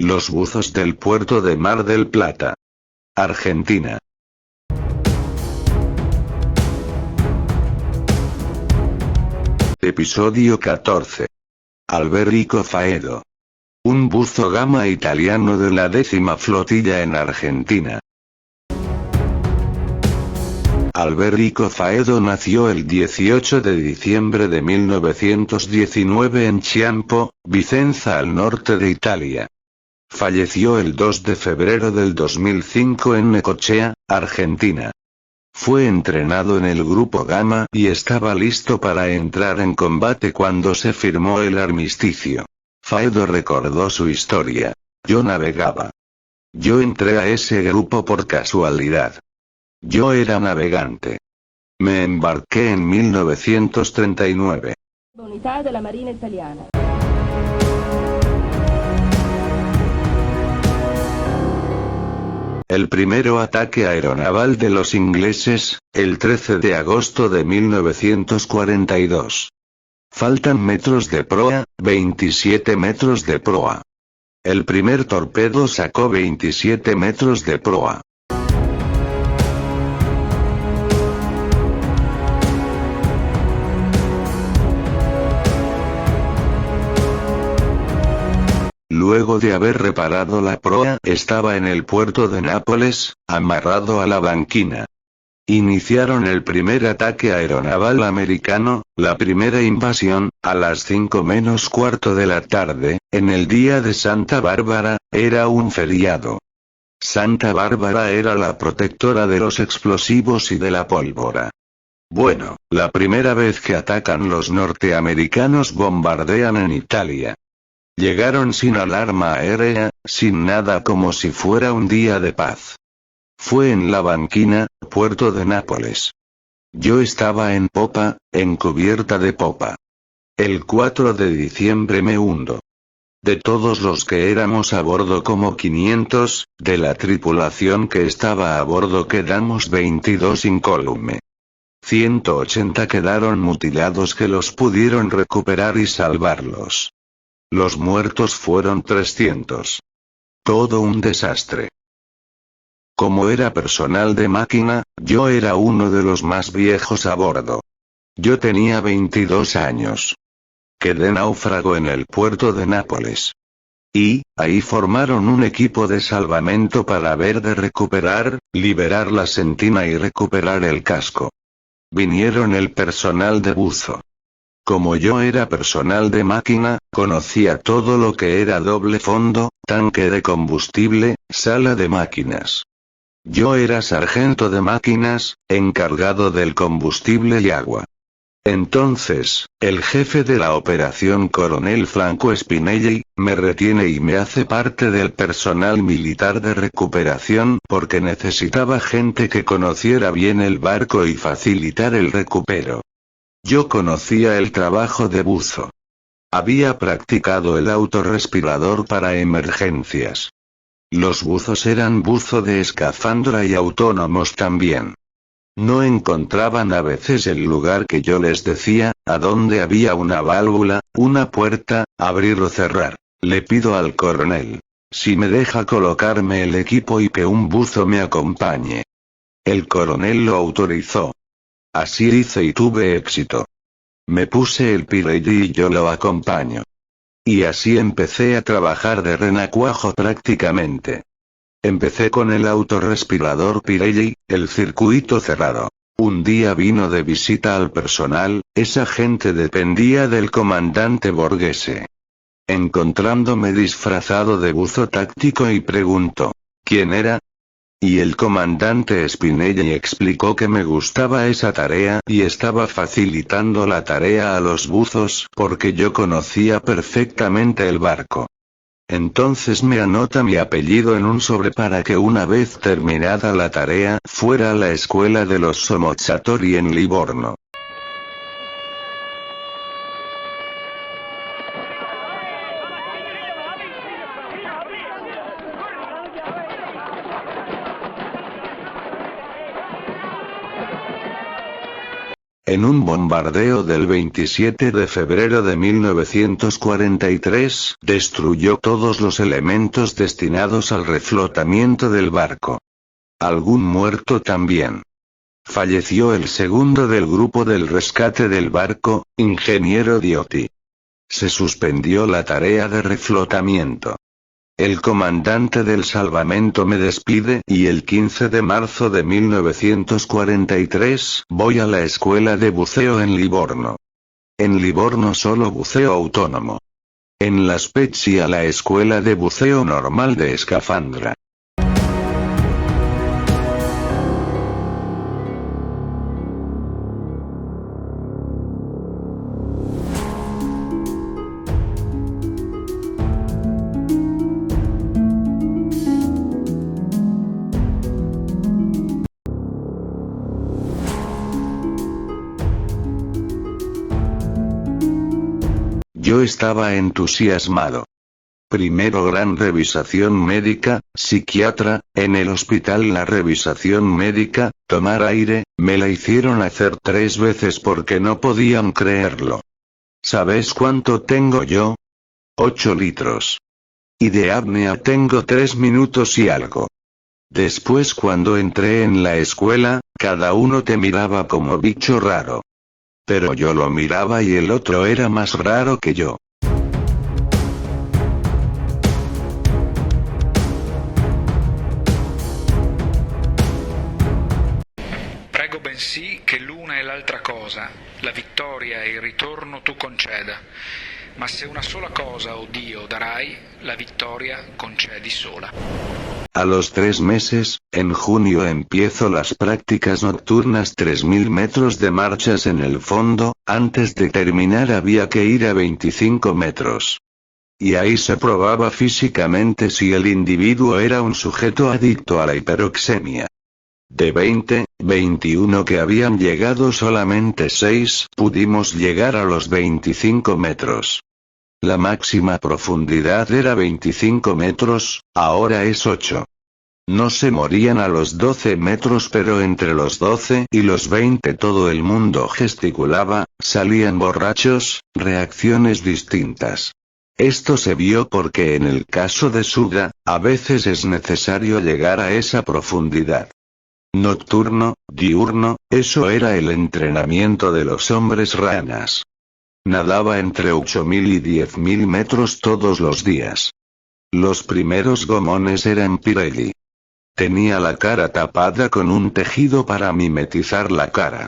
Los buzos del puerto de Mar del Plata, Argentina. Episodio 14. Alberico Faedo. Un buzo gama italiano de la 10ª flotilla en Argentina. Alberico Faedo nació el 18 de diciembre de 1919 en Ciampo, Vicenza al norte de Italia. Falleció el 2 de febrero del 2005 en Necochea, Argentina. Fue entrenado en el Grupo Gamma y estaba listo para entrar en combate cuando se firmó el armisticio. Faedo recordó su historia. Yo navegaba. Yo entré a ese grupo por casualidad. Yo era navegante. Me embarqué en 1939. Unità de la Marina Italiana. El primero ataque aeronaval de los ingleses, el 13 de agosto de 1942. Faltan metros de proa, 27 metros de proa. El primer torpedo sacó 27 metros de proa. Luego de haber reparado la proa, estaba en el puerto de Nápoles, amarrado a la banquina. Iniciaron el primer ataque aeronaval americano, la primera invasión, a las 5 menos cuarto de la tarde, en el día de Santa Bárbara, era un feriado. Santa Bárbara era la protectora de los explosivos y de la pólvora. Bueno, la primera vez que atacan los norteamericanos bombardean en Italia. Llegaron sin alarma aérea, sin nada, como si fuera un día de paz. Fue en la banquina, puerto de Nápoles. Yo estaba en popa, en cubierta de popa. El 4 de diciembre me hundo. De todos los que éramos a bordo, como 500, de la tripulación que estaba a bordo quedamos 22 incólume. 180 quedaron mutilados que los pudieron recuperar y salvarlos. Los muertos fueron 300. Todo un desastre. Como era personal de máquina, yo era uno de los más viejos a bordo. Yo tenía 22 años. Quedé náufrago en el puerto de Nápoles. Y, ahí formaron un equipo de salvamento para ver de recuperar, liberar la sentina y recuperar el casco. Vinieron el personal de buzo. Como yo era personal de máquina, conocía todo lo que era doble fondo, tanque de combustible, sala de máquinas. Yo era sargento de máquinas, encargado del combustible y agua. Entonces, el jefe de la operación, coronel Franco Spinelli, me retiene y me hace parte del personal militar de recuperación porque necesitaba gente que conociera bien el barco y facilitar el recupero. Yo conocía el trabajo de buzo. Había practicado el autorrespirador para emergencias. Los buzos eran buzo de escafandra y autónomos también. No encontraban a veces el lugar que yo les decía, a donde había una válvula, una puerta, abrir o cerrar. Le pido al coronel si me deja colocarme el equipo y que un buzo me acompañe. El coronel lo autorizó. Así hice y tuve éxito. Me puse el Pirelli y yo lo acompaño. Y así empecé a trabajar de renacuajo prácticamente. Empecé con el autorrespirador Pirelli, el circuito cerrado. Un día vino de visita al personal, esa gente dependía del comandante Borghese. Encontrándome disfrazado de buzo táctico y preguntó, ¿quién era? Y el comandante Spinelli explicó que me gustaba esa tarea y estaba facilitando la tarea a los buzos porque yo conocía perfectamente el barco. Entonces me anota mi apellido en un sobre para que una vez terminada la tarea fuera a la escuela de los Somozzatori en Livorno. En un bombardeo del 27 de febrero de 1943, destruyó todos los elementos destinados al reflotamiento del barco. Algún muerto también. Falleció el segundo del grupo del rescate del barco, ingeniero Diotti. Se suspendió la tarea de reflotamiento. El comandante del salvamento me despide y el 15 de marzo de 1943 voy a la escuela de buceo en Livorno. En Livorno solo buceo autónomo. En La Spezia la escuela de buceo normal de escafandra. Yo estaba entusiasmado. Primero gran revisación médica, psiquiatra, en el hospital la revisación médica, tomar aire, me la hicieron hacer 3 veces porque no podían creerlo. ¿Sabes cuánto tengo yo? 8 litros. Y de apnea tengo 3 minutos y algo. Después cuando entré en la escuela, cada uno te miraba como bicho raro. Pero yo lo miraba y el otro era más raro que yo. Prego bensì che l'una e l'altra cosa, la vittoria e il ritorno tu conceda, ma se una sola cosa, oh Dio, darai, la vittoria concedi sola. A los 3 meses, en junio empiezo las prácticas nocturnas 3000 metros de marchas en el fondo, antes de terminar había que ir a 25 metros. Y ahí se probaba físicamente si el individuo era un sujeto adicto a la hiperoxemia. De 21 que habían llegado solamente 6 pudimos llegar a los 25 metros. La máxima profundidad era 25 metros, ahora es 8. No se morían a los 12 metros pero entre los 12 y los 20 todo el mundo gesticulaba, salían borrachos, reacciones distintas. Esto se vio porque en el caso de Suda, a veces es necesario llegar a esa profundidad. Nocturno, diurno, eso era el entrenamiento de los hombres ranas. Nadaba entre 8000 y 10000 metros todos los días. Los primeros gomones eran Pirelli. Tenía la cara tapada con un tejido para mimetizar la cara.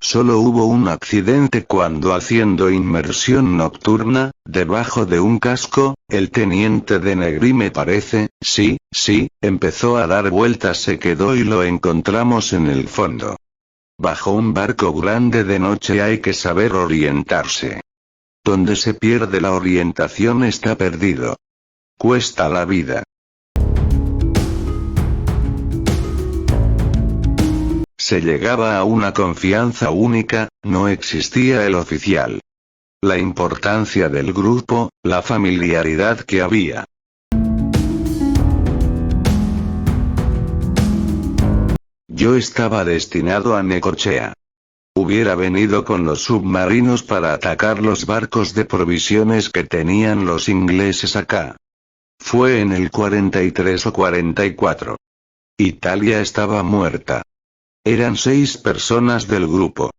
Solo hubo un accidente cuando haciendo inmersión nocturna, debajo de un casco, el teniente de Negri me parece, sí, empezó a dar vueltas, se quedó y lo encontramos en el fondo. Bajo un barco grande de noche hay que saber orientarse. Donde se pierde la orientación está perdido. Cuesta la vida. Se llegaba a una confianza única, no existía el oficial. La importancia del grupo, la familiaridad que había. Yo estaba destinado a Necochea. Hubiera venido con los submarinos para atacar los barcos de provisiones que tenían los ingleses acá. Fue en el 43 o 44. Italia estaba muerta. Eran 6 personas del grupo.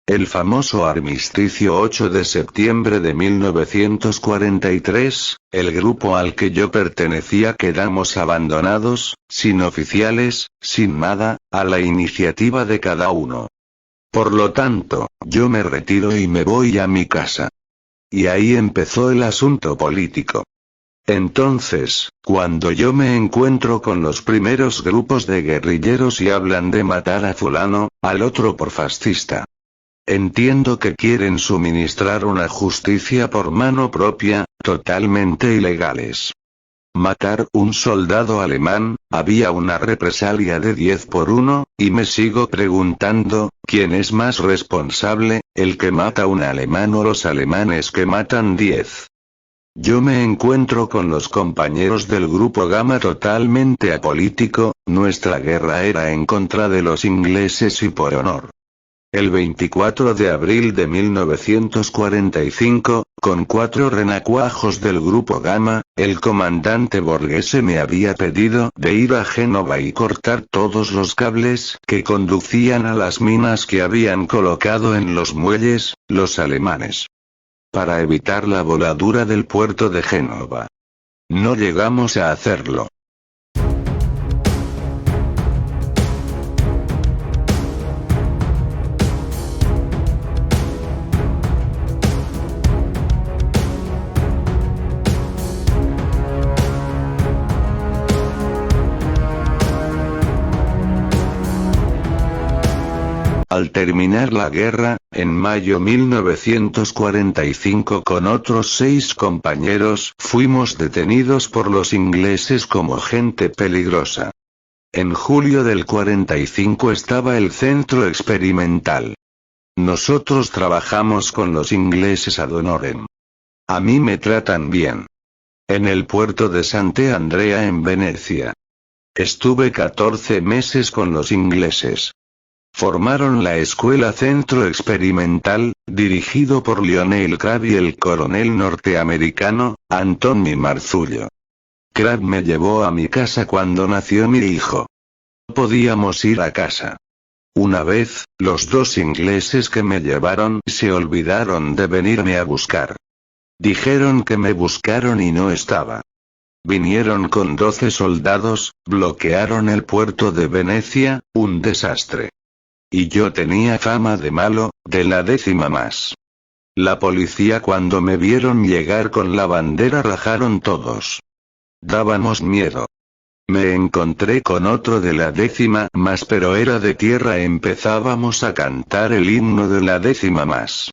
El famoso armisticio 8 de septiembre de 1943, el grupo al que yo pertenecía quedamos abandonados, sin oficiales, sin nada, a la iniciativa de cada uno. Por lo tanto, yo me retiro y me voy a mi casa. Y ahí empezó el asunto político. Entonces, cuando yo me encuentro con los primeros grupos de guerrilleros y hablan de matar a fulano, al otro por fascista. Entiendo que quieren suministrar una justicia por mano propia, totalmente ilegales. Matar un soldado alemán, había una represalia de 10 por 1, y me sigo preguntando, ¿quién es más responsable, el que mata a un alemán o los alemanes que matan 10? Yo me encuentro con los compañeros del grupo Gamma totalmente apolítico, nuestra guerra era en contra de los ingleses y por honor. El 24 de abril de 1945, con 4 renacuajos del grupo Gamma, el comandante Borghese me había pedido de ir a Génova y cortar todos los cables que conducían a las minas que habían colocado en los muelles, los alemanes, para evitar la voladura del puerto de Génova. No llegamos a hacerlo. Al terminar la guerra, en mayo 1945 con otros 6 compañeros fuimos detenidos por los ingleses como gente peligrosa. En julio del 45 estaba el centro experimental. Nosotros trabajamos con los ingleses ad honorem. A mí me tratan bien. En el puerto de Sant'Andrea en Venecia. Estuve 14 meses con los ingleses. Formaron la escuela Centro Experimental, dirigido por Lionel Crabb y el coronel norteamericano, Anthony Marzullo. Crabb me llevó a mi casa cuando nació mi hijo. No podíamos ir a casa. Una vez, los 2 ingleses que me llevaron se olvidaron de venirme a buscar. Dijeron que me buscaron y no estaba. Vinieron con 12 soldados, bloquearon el puerto de Venecia, un desastre. Y yo tenía fama de malo, de la 10ª más. La policía cuando me vieron llegar con la bandera rajaron todos. Dábamos miedo. Me encontré con otro de la 10ª más pero era de tierra. Empezábamos a cantar el himno de la 10ª más.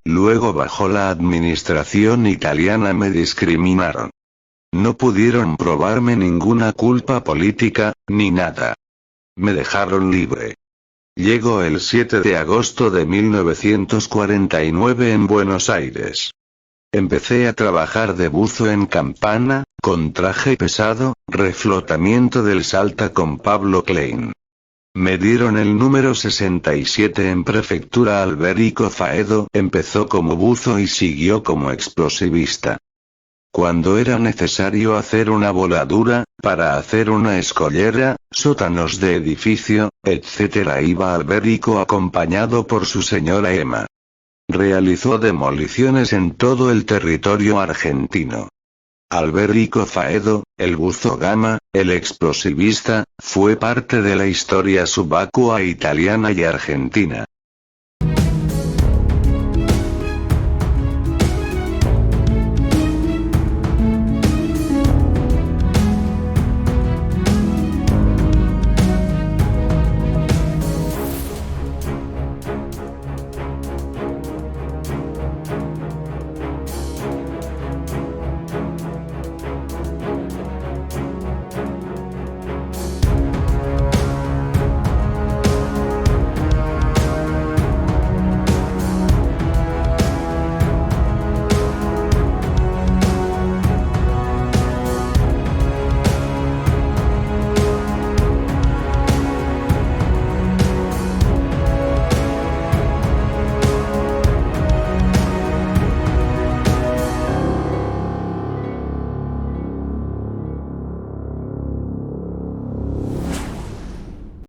Luego bajo la administración italiana me discriminaron. No pudieron probarme ninguna culpa política, ni nada. Me dejaron libre. Llegó el 7 de agosto de 1949 en Buenos Aires. Empecé a trabajar de buzo en Campana, con traje pesado, reflotamiento del Salta con Pablo Klein. Me dieron el número 67 en Prefectura. Alberico Faedo empezó como buzo y siguió como explosivista. Cuando era necesario hacer una voladura, para hacer una escollera, sótanos de edificio, etc. iba Alberico acompañado por su señora Emma. Realizó demoliciones en todo el territorio argentino. Alberico Faedo, el buzo Gamma, el explosivista, fue parte de la historia subacua italiana y argentina.